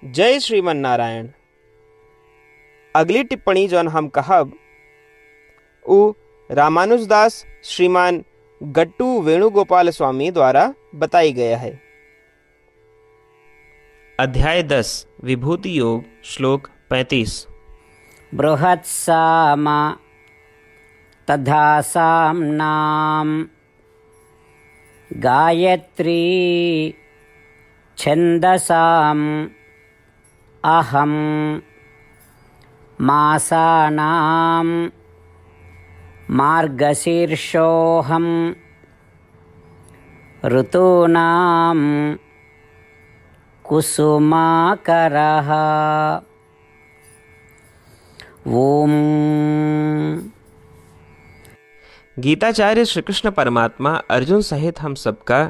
जय श्रीमन नारायण। अगली टिप्पणी जौन हम कहब उ रामानुजदास श्रीमान गट्टू वेणुगोपाल स्वामी द्वारा बताई गया है। अध्याय 10 विभूति योग श्लोक 35। बृहत्साम तथा साम्नाम गायत्री छन्दसाम अहम मासानां मार्गशीर्षोऽहं ऋतूनां कुसुमाकरः। ओम। गीताचार्य श्री कृष्ण परमात्मा अर्जुन सहित हम सबका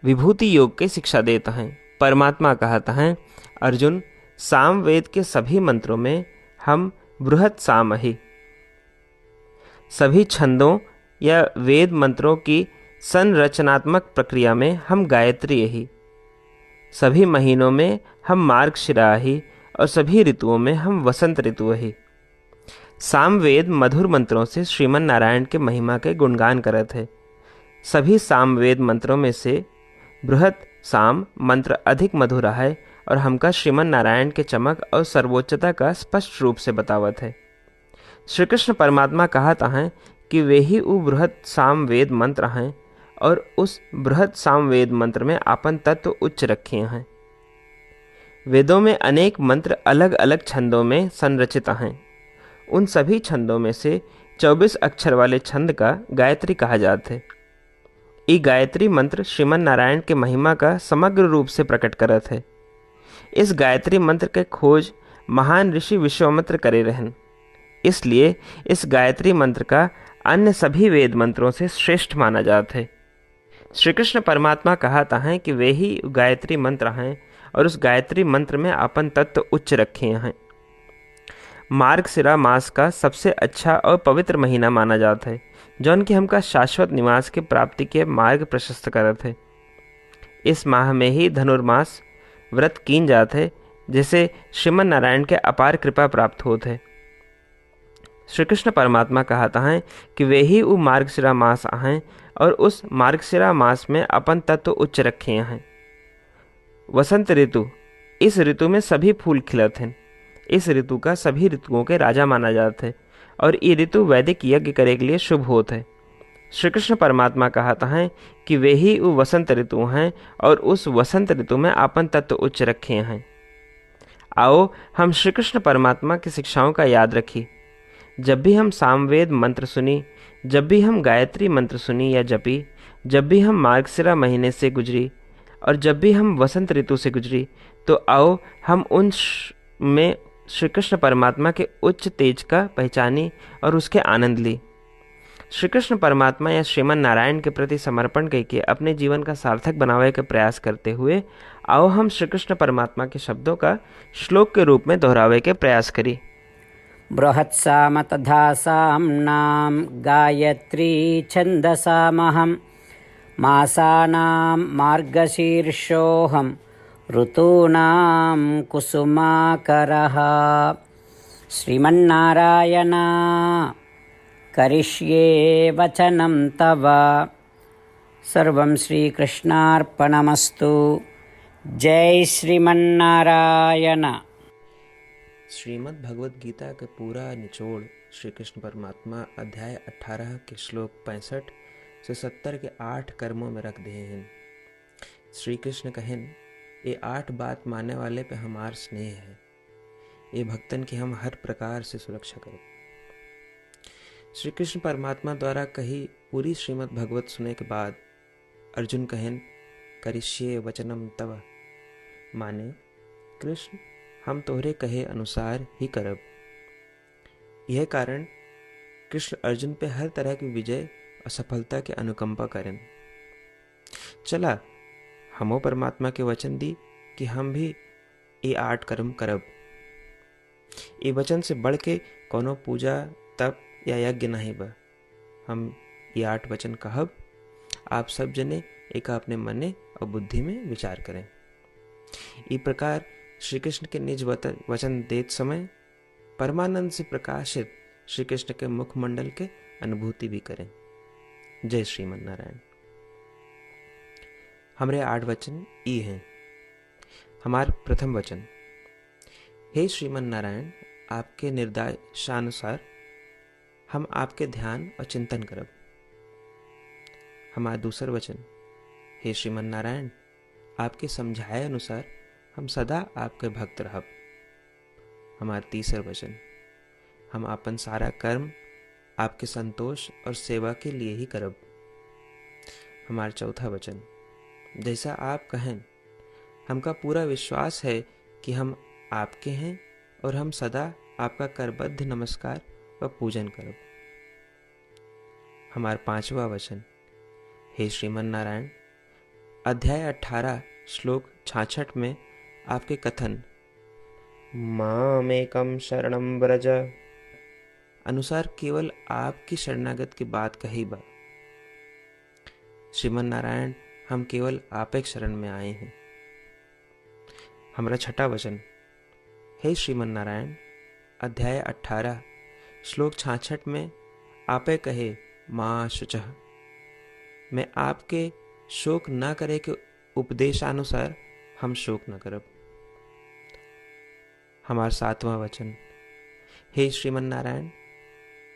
विभूति योग की शिक्षा देता है। परमात्मा कहता है, अर्जुन, साम वेद के सभी मंत्रों में हम बृहत साम ही। सभी छंदों या वेद मंत्रों की संरचनात्मक प्रक्रिया में हम गायत्री ही। सभी महीनों में हम मार्गशिरा ही और सभी ऋतुओं में हम वसंत ऋतु ही। सामवेद मधुर मंत्रों से श्रीमन नारायण के महिमा के गुणगान करत है। सभी सामवेद मंत्रों में से बृहत साम मंत्र अधिक मधुर है और हमका श्रीमन नारायण के चमक और सर्वोच्चता का स्पष्ट रूप से बतावत है। श्री कृष्ण परमात्मा कहता है कि वे ही वो बृहत सामवेद मंत्र हैं और उस बृहत सामवेद मंत्र में आपन तत्व उच्च रखे हैं। वेदों में अनेक मंत्र अलग अलग छंदों में संरचित हैं। उन सभी छंदों में से 24 अक्षर वाले छंद का गायत्री कहा जाता है। ये गायत्री मंत्र श्रीमन नारायण के महिमा का समग्र रूप से प्रकट करत है। इस गायत्री मंत्र के खोज महान ऋषि विश्वामित्र करे रहन, इसलिए इस गायत्री मंत्र का अन्य सभी वेद मंत्रों से श्रेष्ठ माना जाता है। श्री कृष्ण परमात्मा कहता है कि वे ही गायत्री मंत्र हैं और उस गायत्री मंत्र में आपन तत्व उच्च रखे हैं। मार्गशिरा मास का सबसे अच्छा और पवित्र महीना माना जाता है, जौन कि हमका शाश्वत निवास की प्राप्ति के मार्ग प्रशस्त करत है। इस माह में ही धनुर्मास व्रत कीन जात है, जिसे श्रीमन नारायण के अपार कृपा प्राप्त होते है। श्री कृष्ण परमात्मा कहता है कि वे ही वो मार्गशिरा मास हैं और उस मार्गशिरा मास में अपन तत्व उच्च रखे हैं। वसंत ऋतु, इस ऋतु में सभी फूल खिलत हैं। इस ऋतु का सभी ऋतुओं के राजा माना जाता है और ये ऋतु वैदिक यज्ञ करे के लिए शुभ होता है। श्री कृष्ण परमात्मा कहता है कि वे ही वो वसंत ऋतु हैं और उस वसंत ऋतु में आपन तत्व उच्च रखे हैं। आओ हम श्री कृष्ण परमात्मा की शिक्षाओं का याद रखी। जब भी हम सामवेद मंत्र सुनी, जब भी हम गायत्री मंत्र सुनी या जपी, जब भी हम मार्गशिरा महीने से गुजरी और जब भी हम वसंत ऋतु से गुजरी, तो आओ हम उन में श्री कृष्ण परमात्मा के उच्च तेज का पहचानी और उसके आनंद ली। श्री कृष्ण परमात्मा या श्रीमन नारायण के प्रति समर्पण करके अपने जीवन का सार्थक बनावे का प्रयास करते हुए आओ हम श्री कृष्ण परमात्मा के शब्दों का श्लोक के रूप में दोहरावे के प्रयास करी। बृहत्साम तथा साम्नां गायत्री छन्दसामहं मासानां मार्गशीर्षोऽहं ऋतूनां कुसुमाकरः। श्रीमन्नारायण करिष्ये वचनं तव। सर्वं श्रीकृष्णार्पणमस्तु। जय श्रीमन्नारायण। श्रीमद् भगवद गीता का पूरा निचोड़ श्री कृष्ण परमात्मा अध्याय 18 के श्लोक 65 से 70 के 8 कर्मों में रख दिए हैं। श्री कृष्ण कहें, ये 8 बात मानने वाले पे हमार स्नेह है। ये भक्तन की हम हर प्रकार से सुरक्षा करें। श्री कृष्ण परमात्मा द्वारा कही पूरी श्रीमद् भगवत सुनने के बाद अर्जुन कहें, करिष्ये वचनम तव, माने कृष्ण हम तोहरे कहे अनुसार ही करब। यह कारण कृष्ण अर्जुन पे हर तरह की विजय और सफलता के अनुकंपा करें। चला हमो परमात्मा के वचन दी कि हम भी ये 8 कर्म करब। ये वचन से बढ़ के कोनो पूजा तप या यज्ञ नहीं बा। हम ये 8 वचन कहब, आप सब जने एक अपने मने और बुद्धि में विचार करें। इस प्रकार श्री कृष्ण के निज वचन देते समय परमानंद से प्रकाशित श्री कृष्ण के मुखमंडल के अनुभूति भी करें। जय श्रीमन नारायण। हमारे 8 वचन ई हैं। हमार प्रथम वचन, हे श्रीमन नारायण, आपके निर्देशानुसार हम आपके ध्यान और चिंतन करब। हमारा दूसर वचन, हे श्रीमन नारायण, आपके समझाए अनुसार हम सदा आपके भक्त रहब। हमारा तीसर वचन, हम अपन सारा कर्म आपके संतोष और सेवा के लिए ही करब। हमारा चौथा वचन, जैसा आप कहें, हमका पूरा विश्वास है कि हम आपके हैं और हम सदा आपका करबद्ध नमस्कार व पूजन करब। हमारा 5वां वचन, हे श्रीमन नारायण, अध्याय 18 श्लोक 66 में आपके कथन मामेकम शरणम व्रज अनुसार केवल आपकी शरणागत की बात कही बा। श्रीमन नारायण, हम केवल आप एक शरण में आए हैं। हमारा 6वां वचन, हे श्रीमन नारायण, अध्याय 18 श्लोक 66 में आपे कहे माँ शुचः, मैं आपके शोक न करे के उपदेशानुसार हम शोक न करब। हमारा 7वां वचन, हे श्रीमन नारायण,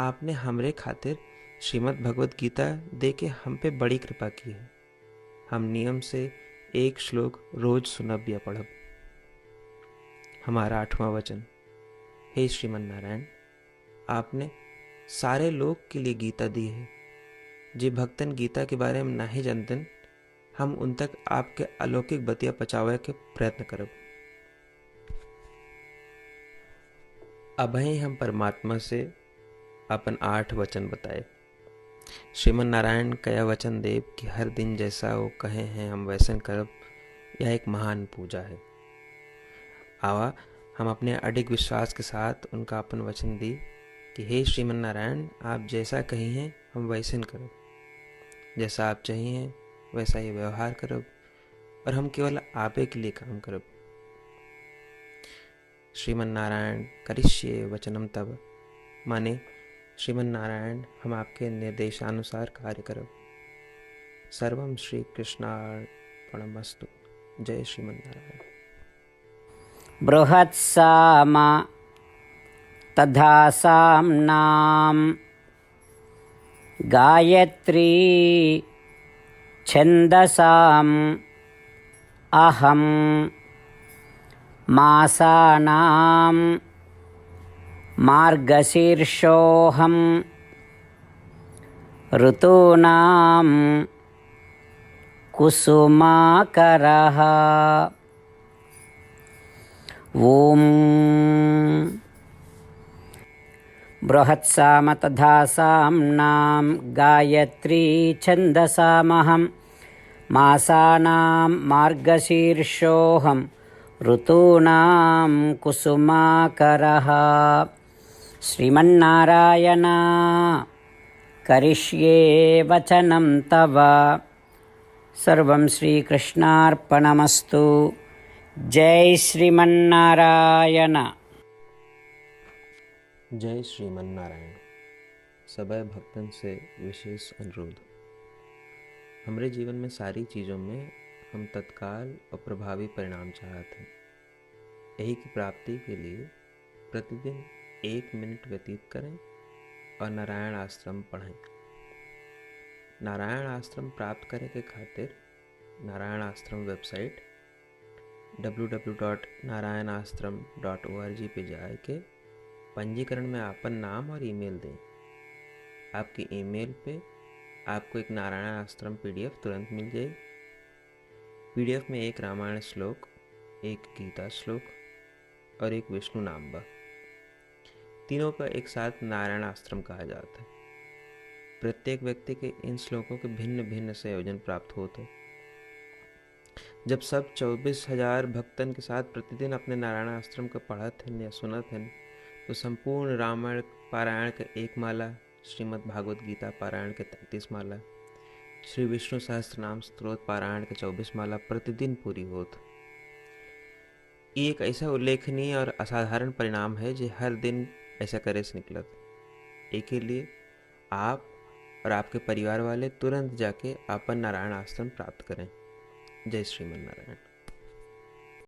आपने हमरे खातिर श्रीमद् भगवत गीता दे के हम पे बड़ी कृपा की है। हम नियम से एक श्लोक रोज सुनब या पढ़ब। हमारा 8वां वचन, हे श्रीमन नारायण, आपने सारे लोग के लिए गीता दी है। जे भक्तन गीता के बारे में नहीं जानते, हम उन तक आपके अलौकिक बतिया पहुंचावे के प्रयत्न करब। अभी हम परमात्मा से अपन 8 वचन बताए। श्रीमन नारायण कया वचन देव कि हर दिन जैसा वो कहे हैं हम वैसन करब, यह एक महान पूजा है। आवा हम अपने अडिग विश्वास के साथ उनका अपन वचन दी कि हे श्रीमन नारायण, आप जैसा कही हैं हम वैसन करब, जैसा आप चाहिए वैसा ही व्यवहार करब और हम केवल आपे के लिए काम करब। श्रीमन नारायण करिष्ये वचनम तब, माने श्रीमन नारायण हम आपके निर्देशानुसार कार्य करब। सर्वम श्री कृष्णार्पणमस्तु। जय श्रीमन नारायण। बृहत्साम तथा साम्नाम गायत्री छन्दसाम अहम मासानां मार्गशीर्षोऽहं ऋतूनां कुसुमाकरः। ॐ बृहत्साम तथा साम्नां गायत्री छन्दसामहं मासानां मार्गशीर्षोऽहं ऋतूनां कुसुमाकरः। श्रीमन्नारायण करिष्ये वचनं तव। सर्वं श्रीकृष्णार्पणमस्तु। जय श्रीमन्नारायण। जय श्रीमन नारायण। सभी भक्तन से विशेष अनुरोध, हमारे जीवन में सारी चीज़ों में हम तत्काल और प्रभावी परिणाम चाहते हैं। यही की प्राप्ति के लिए प्रतिदिन 1 मिनट व्यतीत करें और नारायण आश्रम पढ़ें। नारायण आश्रम प्राप्त करने के खातिर नारायण आश्रम वेबसाइट www.narayanashram.org पे जाके पंजीकरण में आपन नाम और ईमेल दें। आपकी ईमेल पे आपको एक नारायण आश्रम PDF तुरंत मिल जाएगी। PDF में एक रामायण श्लोक, एक गीता श्लोक और एक विष्णु नाम बा। तीनों का एक साथ नारायण आश्रम कहा जाता है। प्रत्येक व्यक्ति के इन श्लोकों के भिन्न भिन्न संयोजन प्राप्त होते हैं। जब सब 24,000 भक्तन के साथ प्रतिदिन अपने नारायण आश्रम को पढ़त हैं या सुनत हैं, तो संपूर्ण रामायण पारायण के 1 माला, श्रीमद् भागवत गीता पारायण के 33 माला, श्री विष्णु सहस्त्र नाम स्तोत्र पारायण के 24 माला प्रतिदिन पूरी होत। ये एक ऐसा उल्लेखनीय और असाधारण परिणाम है जो हर दिन ऐसा करे से निकलत। एके लिए आप और आपके परिवार वाले तुरंत जाके आपन नारायण आश्रम प्राप्त करें। जय श्रीमन नारायण।